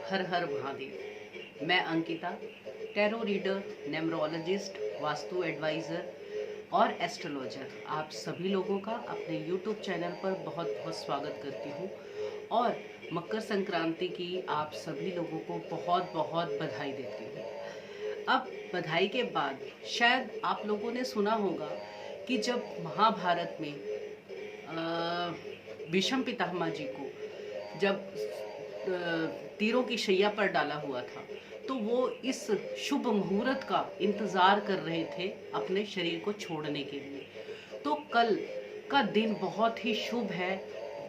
हर हर महादेव। मैं Ankita, tarot reader, numerologist, Vastu advisor और एस्ट्रोलॉजर आप सभी लोगों का अपने यूट्यूब चैनल पर बहुत बहुत स्वागत करती हूँ और मकर संक्रांति की आप सभी लोगों को बहुत बहुत बधाई देती हूँ। अब बधाई के बाद शायद आप लोगों ने सुना होगा कि जब महाभारत में भीष्म पितामह जी को जब तीरों की शैया पर डाला हुआ था तो वो इस शुभ मुहूर्त का इंतज़ार कर रहे थे अपने शरीर को छोड़ने के लिए। तो कल का दिन बहुत ही शुभ है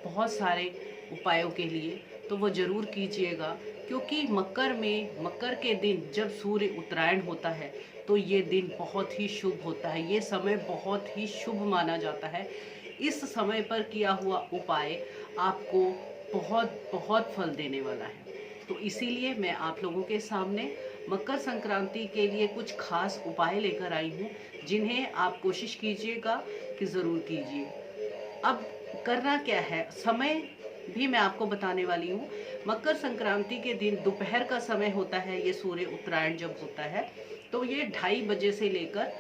बहुत सारे उपायों के लिए, तो वो ज़रूर कीजिएगा क्योंकि मकर के दिन जब सूर्य उत्तरायण होता है तो ये दिन बहुत ही शुभ होता है। ये समय बहुत ही शुभ माना जाता है। इस समय पर किया हुआ उपाय आपको बहुत बहुत फल देने वाला है। तो इसीलिए मैं आप लोगों के सामने मकर संक्रांति के लिए कुछ खास उपाय लेकर आई हूँ जिन्हें आप कोशिश कीजिएगा कि ज़रूर कीजिए। अब करना क्या है, समय भी मैं आपको बताने वाली हूँ। मकर संक्रांति के दिन दोपहर का समय होता है, ये सूर्य उत्तरायण जब होता है तो ये 2:30 बजे से लेकर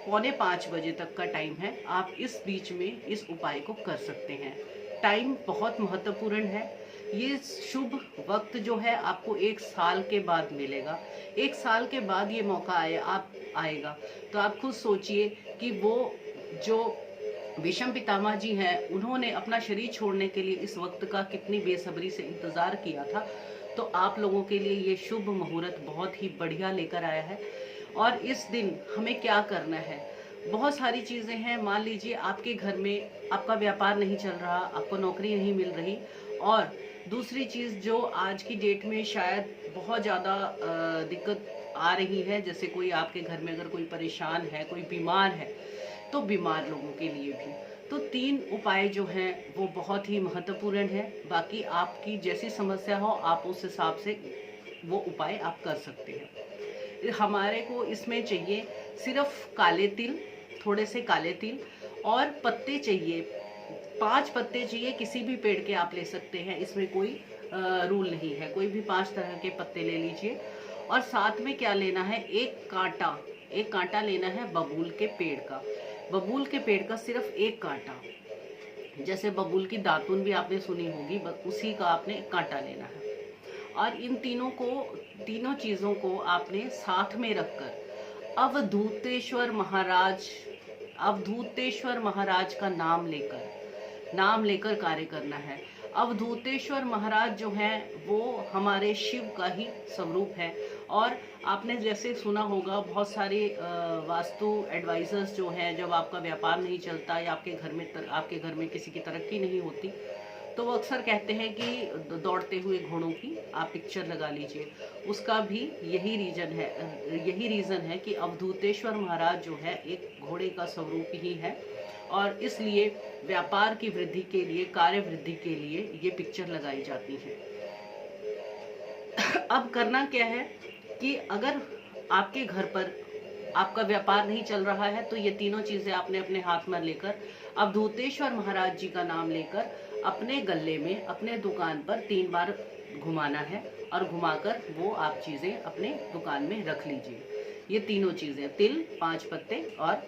4:45 बजे तक का टाइम है। आप इस बीच में इस उपाय को कर सकते हैं। टाइम बहुत महत्वपूर्ण है। ये शुभ वक्त जो है आपको 1 साल के बाद मिलेगा। 1 साल के बाद ये मौका आएगा तो आप खुद सोचिए कि वो जो भीष्म पितामह जी हैं उन्होंने अपना शरीर छोड़ने के लिए इस वक्त का कितनी बेसब्री से इंतज़ार किया था। तो आप लोगों के लिए ये शुभ मुहूर्त बहुत ही बढ़िया लेकर आया है। और इस दिन हमें क्या करना है, बहुत सारी चीज़ें हैं। मान लीजिए आपके घर में आपका व्यापार नहीं चल रहा, आपको नौकरी नहीं मिल रही, और दूसरी चीज़ जो आज की डेट में शायद बहुत ज़्यादा दिक्कत आ रही है, जैसे कोई आपके घर में अगर कोई परेशान है, कोई बीमार है, तो बीमार लोगों के लिए भी तो 3 उपाय जो हैं वो बहुत ही महत्वपूर्ण है। बाकी आपकी जैसी समस्या हो आप उस हिसाब से वो उपाय आप कर सकते हैं। हमारे को इसमें चाहिए सिर्फ काले तिल, थोड़े से काले तिल और पत्ते चाहिए। 5 पत्ते चाहिए, किसी भी पेड़ के आप ले सकते हैं, इसमें कोई रूल नहीं है। कोई भी 5 तरह के पत्ते ले लीजिए। और साथ में क्या लेना है, एक कांटा लेना है बबूल के पेड़ का। बबूल के पेड़ का सिर्फ एक कांटा, जैसे बबूल की दातुन भी आपने सुनी होगी, बस उसी का आपने एक कांटा लेना है। और इन तीनों चीज़ों को आपने साथ में रखकर अवधूतेश्वर महाराज का नाम लेकर कार्य करना है। अवधूतेश्वर महाराज जो हैं वो हमारे शिव का ही स्वरूप है। और आपने जैसे सुना होगा बहुत सारे वास्तु एडवाइजर्स जो हैं, जब आपका व्यापार नहीं चलता या आपके घर में किसी की तरक्की नहीं होती तो वो अक्सर कहते हैं कि दौड़ते हुए घोड़ों की आप पिक्चर लगा लीजिए। उसका भी यही रीज़न है कि अवधूतेश्वर महाराज जो है एक घोड़े का स्वरूप ही है। और इसलिए व्यापार की वृद्धि के लिए, कार्य वृद्धि के लिए ये पिक्चर लगाई जाती है। अब करना क्या है कि अगर आपके घर पर आपका व्यापार नहीं चल रहा है तो ये तीनों चीज़ें आपने अपने हाथ में लेकर अवधूतेश्वर महाराज जी का नाम लेकर अपने गले में, अपने दुकान पर 3 बार घुमाना है और घुमाकर वो आप चीज़ें अपने दुकान में रख लीजिए। ये तीनों चीज़ें, तिल, 5 पत्ते और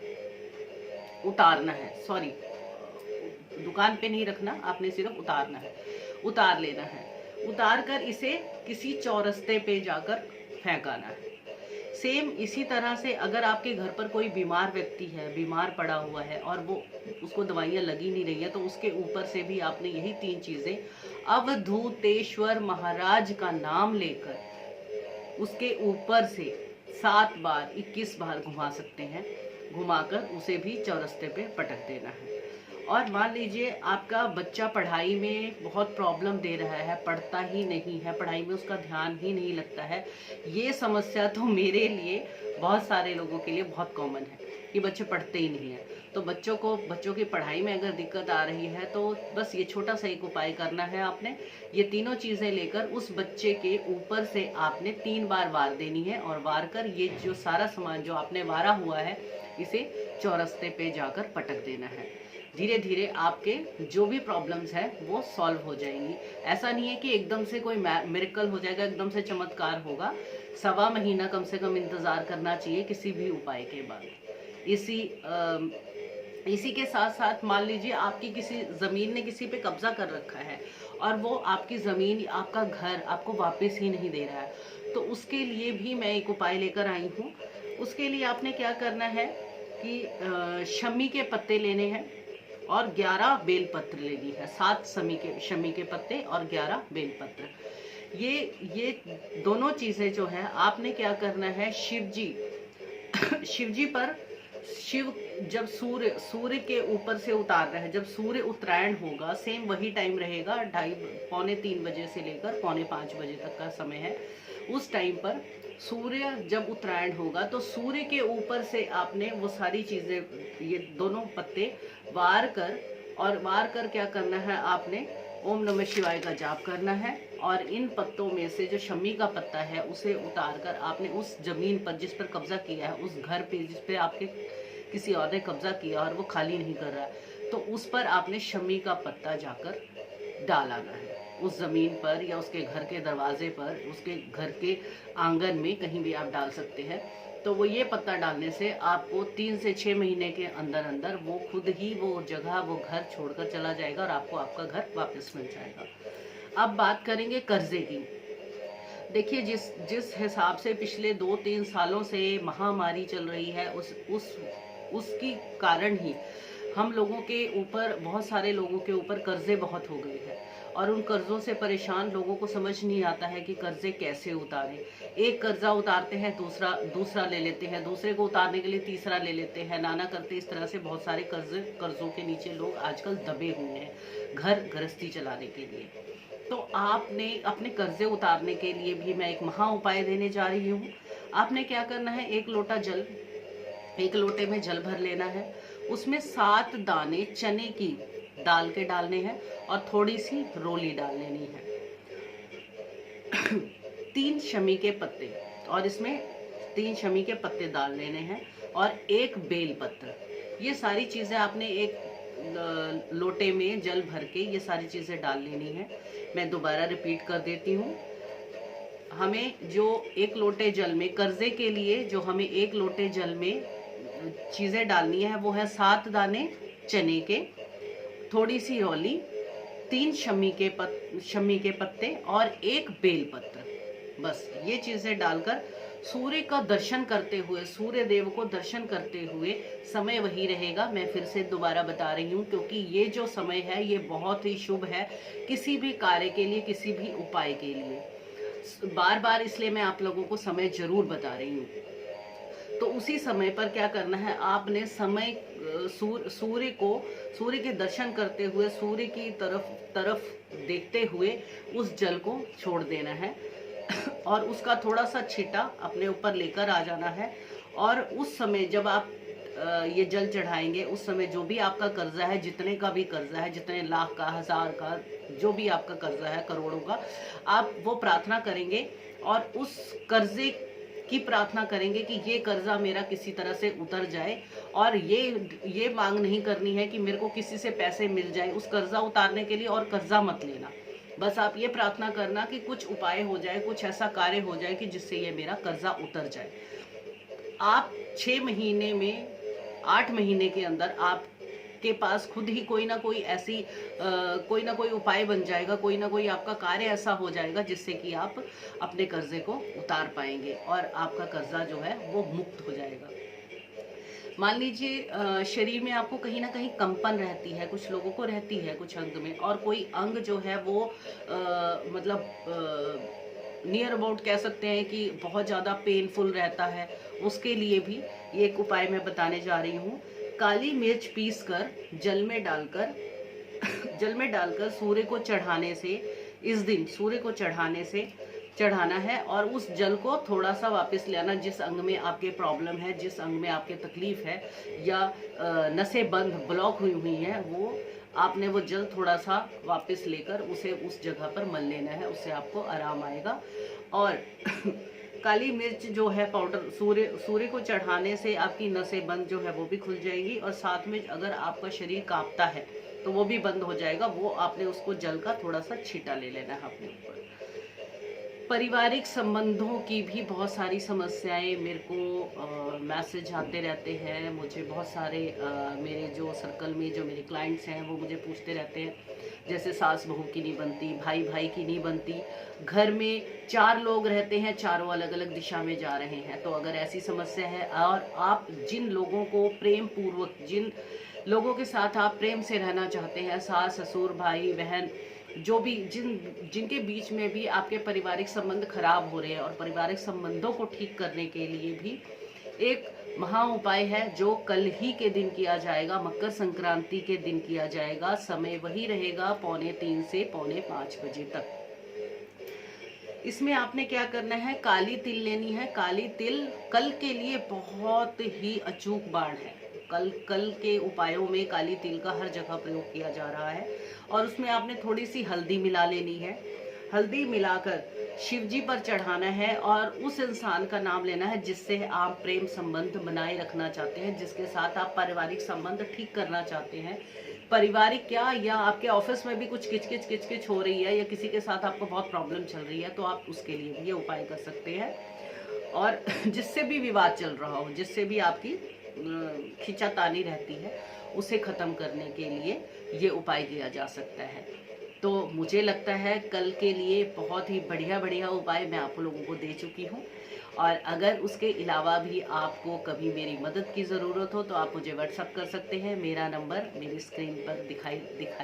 उतारना है, सॉरी दुकान पे नहीं रखना, आपने सिर्फ उतारना है, उतार लेना है। उतार कर इसे किसी चौरस्ते पे जाकर फेंकाना है। सेम इसी तरह से अगर आपके घर पर कोई बीमार व्यक्ति है, बीमार पड़ा हुआ है और वो उसको दवाइयाँ लगी नहीं रही है, तो उसके ऊपर से भी आपने यही 3 चीज़ें अवधूतेश्वर महाराज का नाम लेकर उसके ऊपर से 7 बार 21 बार घुमा सकते हैं। घुमाकर उसे भी चौरस्ते पे पटक देना है। और मान लीजिए आपका बच्चा पढ़ाई में बहुत प्रॉब्लम दे रहा है, पढ़ता ही नहीं है, पढ़ाई में उसका ध्यान ही नहीं लगता है। ये समस्या तो मेरे लिए, बहुत सारे लोगों के लिए बहुत कॉमन है कि बच्चे पढ़ते ही नहीं हैं। तो बच्चों की पढ़ाई में अगर दिक्कत आ रही है तो बस ये छोटा सा एक उपाय करना है। आपने ये तीनों चीज़ें लेकर उस बच्चे के ऊपर से आपने 3 बार वार देनी है और वार कर ये जो सारा सामान जो आपने वारा हुआ है इसे चौरस्ते पे जाकर पटक देना है। धीरे धीरे आपके जो भी प्रॉब्लम्स हैं वो सॉल्व हो जाएंगी। ऐसा नहीं है कि एकदम से कोई मिरेकल हो जाएगा, एकदम से चमत्कार होगा। 1.25 महीना कम से कम इंतज़ार करना चाहिए किसी भी उपाय के बाद। इसी के साथ साथ मान लीजिए आपकी किसी ज़मीन ने किसी पे कब्जा कर रखा है और वो आपकी ज़मीन, आपका घर आपको वापस ही नहीं दे रहा है, तो उसके लिए भी मैं एक उपाय लेकर आई हूँ। उसके लिए आपने क्या करना है कि शमी के पत्ते लेने हैं और 11 बेलपत्र लेनी है। 7 शमी के पत्ते और 11 बेलपत्र। ये दोनों चीज़ें जो है आपने क्या करना है, शिव जी पर जब सूर्य के ऊपर से उतार रहा है, जब सूर्य उत्तरायण होगा, सेम वही टाइम रहेगा, 2:30-3 बजे से लेकर 4:45 बजे तक का समय है। उस टाइम पर सूर्य जब उत्तरायण होगा तो सूर्य के ऊपर से आपने वो सारी चीज़ें, ये दोनों पत्ते वार कर क्या करना है, आपने ओम नमः शिवाय का जाप करना है। और इन पत्तों में से जो शमी का पत्ता है उसे उतार कर आपने उस जमीन पर जिस पर कब्जा किया है, उस घर पे जिस पे आपके किसी और ने कब्जा किया और वो खाली नहीं कर रहा है, तो उस पर आपने शमी का पत्ता जाकर डाल आना है। उस ज़मीन पर या उसके घर के दरवाजे पर, उसके घर के आंगन में कहीं भी आप डाल सकते हैं। तो वो ये पत्ता डालने से आपको 3 से 6 महीने के अंदर अंदर वो खुद ही वो जगह, वो घर छोड़कर चला जाएगा और आपको आपका घर वापस मिल जाएगा। अब बात करेंगे कर्जे की। देखिए, जिस हिसाब से पिछले 2-3 सालों से महामारी चल रही है, उसकी कारण ही हम लोगों के ऊपर, बहुत सारे लोगों के ऊपर कर्जे बहुत हो गए हैं और उन कर्जों से परेशान लोगों को समझ नहीं आता है कि कर्जे कैसे उतारें। एक कर्जा उतारते हैं, दूसरा ले लेते हैं, दूसरे को उतारने के लिए तीसरा ले लेते हैं, नाना करते। इस तरह से बहुत सारे कर्जों के नीचे लोग आजकल दबे हुए हैं घर गृहस्थी चलाने के लिए। तो आपने अपने कर्जे उतारने के लिए भी मैं एक महा उपाय देने जा रही हूँ। आपने क्या करना है, एक लोटे में जल भर लेना है, उसमें 7 दाने चने की दाल के डालने हैं और थोड़ी सी रोली डाल लेनी है। 3 शमी के पत्ते, और इसमें 3 शमी के पत्ते डाल लेने हैं और 1 बेल पत्र। ये सारी चीज़ें आपने एक लोटे में जल भर के ये सारी चीज़ें डाल लेनी है। मैं दोबारा रिपीट कर देती हूँ। हमें जो 1 लोटे जल में, कर्जे के लिए जो हमें 1 लोटे जल में चीज़ें डालनी है वो है 7 दाने चने के, थोड़ी सी रोली, 3 शमी के पत्ते और 1 बेल पत्र। बस ये चीज़ें डालकर सूर्य का दर्शन करते हुए, सूर्य देव को दर्शन करते हुए, समय वही रहेगा, मैं फिर से दोबारा बता रही हूँ, क्योंकि ये जो समय है ये बहुत ही शुभ है किसी भी कार्य के लिए, किसी भी उपाय के लिए। बार बार इसलिए मैं आप लोगों को समय जरूर बता रही हूँ। तो उसी समय पर क्या करना है, आपने समय सूर्य के दर्शन करते हुए, सूर्य की तरफ देखते हुए उस जल को छोड़ देना है और उसका थोड़ा सा छींटा अपने ऊपर लेकर आ जाना है। और उस समय जब आप ये जल चढ़ाएंगे, उस समय जो भी आपका कर्जा है, जितने का भी कर्जा है, जितने लाख का, 1000 का, जो भी आपका कर्जा है, करोड़ों का, आप वो प्रार्थना करेंगे और उस कर्जे की प्रार्थना करेंगे कि ये कर्जा मेरा किसी तरह से उतर जाए। और ये मांग नहीं करनी है कि मेरे को किसी से पैसे मिल जाए उस कर्जा उतारने के लिए, और कर्जा मत लेना। बस आप ये प्रार्थना करना कि कुछ उपाय हो जाए, कुछ ऐसा कार्य हो जाए कि जिससे ये मेरा कर्जा उतर जाए। आप 6 महीने में, 8 महीने के अंदर आपके पास खुद ही कोई ना कोई उपाय बन जाएगा, कोई ना कोई आपका कार्य ऐसा हो जाएगा जिससे कि आप अपने कर्जे को उतार पाएंगे और आपका कर्जा जो है वो मुक्त हो जाएगा। मान लीजिए शरीर में आपको कहीं ना कहीं कंपन रहती है, कुछ लोगों को रहती है कुछ अंग में, और कोई अंग जो है वो नियर अबाउट कह सकते हैं कि बहुत ज़्यादा पेनफुल रहता है, उसके लिए भी ये एक उपाय मैं बताने जा रही हूँ। काली मिर्च पीस कर जल में डालकर सूर्य को चढ़ाने से, इस दिन सूर्य को चढ़ाना है और उस जल को थोड़ा सा वापस ले आना। जिस अंग में आपके प्रॉब्लम है, जिस अंग में आपके तकलीफ है या नसें बंद ब्लॉक हुई हैं, वो आपने वो जल थोड़ा सा वापस लेकर उसे उस जगह पर मल लेना है, उससे आपको आराम आएगा। और काली मिर्च जो है पाउडर सूर्य को चढ़ाने से आपकी नसें बंद जो है वो भी खुल जाएंगी, और साथ में अगर आपका शरीर कांपता है तो वो भी बंद हो जाएगा। वो आपने उसको जल का थोड़ा सा छींटा ले लेना है अपने ऊपर। पारिवारिक संबंधों की भी बहुत सारी समस्याएं मेरे को मैसेज आते रहते हैं। मुझे बहुत सारे मेरे जो सर्कल में जो मेरे क्लाइंट्स हैं वो मुझे पूछते रहते हैं, जैसे सास बहू की नहीं बनती, भाई भाई की नहीं बनती, घर में 4 लोग रहते हैं, चारों अलग अलग दिशा में जा रहे हैं। तो अगर ऐसी समस्या है और आप जिन लोगों को प्रेम पूर्वक, जिन लोगों के साथ आप प्रेम से रहना चाहते हैं, सास ससुर भाई बहन, जो भी जिनके बीच में भी आपके पारिवारिक संबंध खराब हो रहे हैं, और पारिवारिक संबंधों को ठीक करने के लिए भी एक महा उपाय है जो कल ही के दिन किया जाएगा, मकर संक्रांति के दिन किया जाएगा। समय वही रहेगा 3:15 से 4:45 बजे तक। इसमें आपने क्या करना है, काली तिल लेनी है। काली तिल कल के लिए बहुत ही अचूक बाण है। कल के उपायों में काली तिल का हर जगह प्रयोग किया जा रहा है। और उसमें आपने थोड़ी सी हल्दी मिला लेनी है। हल्दी मिलाकर शिव जी पर चढ़ाना है, और उस इंसान का नाम लेना है जिससे आप प्रेम संबंध बनाए रखना चाहते हैं, जिसके साथ आप पारिवारिक संबंध ठीक करना चाहते हैं। पारिवारिक क्या, या आपके ऑफिस में भी कुछ किचकिच हो रही है, या किसी के साथ आपको बहुत प्रॉब्लम चल रही है, तो आप उसके लिए भी ये उपाय कर सकते हैं। और जिससे भी विवाद चल रहा हो, जिससे भी आपकी खींचातानी रहती है, उसे खत्म करने के लिए ये उपाय किया जा सकता है। तो मुझे लगता है कल के लिए बहुत ही बढ़िया बढ़िया उपाय मैं आप लोगों को दे चुकी हूँ। और अगर उसके अलावा भी आपको कभी मेरी मदद की ज़रूरत हो तो आप मुझे व्हाट्सअप कर सकते हैं। मेरा नंबर मेरी स्क्रीन पर दिखाई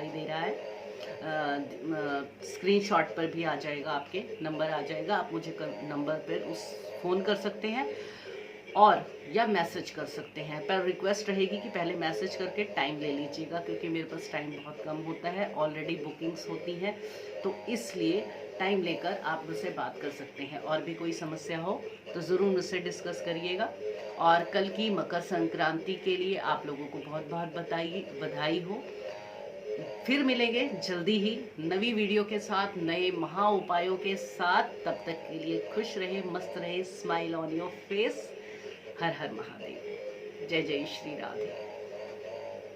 दे रहा है, स्क्रीनशॉट पर भी आ जाएगा, आपके नंबर आ जाएगा। आप मुझे नंबर पर फ़ोन कर सकते हैं और या मैसेज कर सकते हैं। पर रिक्वेस्ट रहेगी कि पहले मैसेज करके टाइम ले लीजिएगा, क्योंकि मेरे पास टाइम बहुत कम होता है, ऑलरेडी बुकिंग्स होती हैं, तो इसलिए टाइम लेकर आप मुझसे बात कर सकते हैं। और भी कोई समस्या हो तो ज़रूर मुझसे डिस्कस करिएगा। और कल की मकर संक्रांति के लिए आप लोगों को बहुत बहुत बधाई हो। फिर मिलेंगे जल्दी ही नवी वीडियो के साथ, नए महा उपायों के साथ। तब तक के लिए खुश रहे, मस्त रहे, स्माइल ऑन योर फेस। हर हर महादेव। जय जय श्री राधे।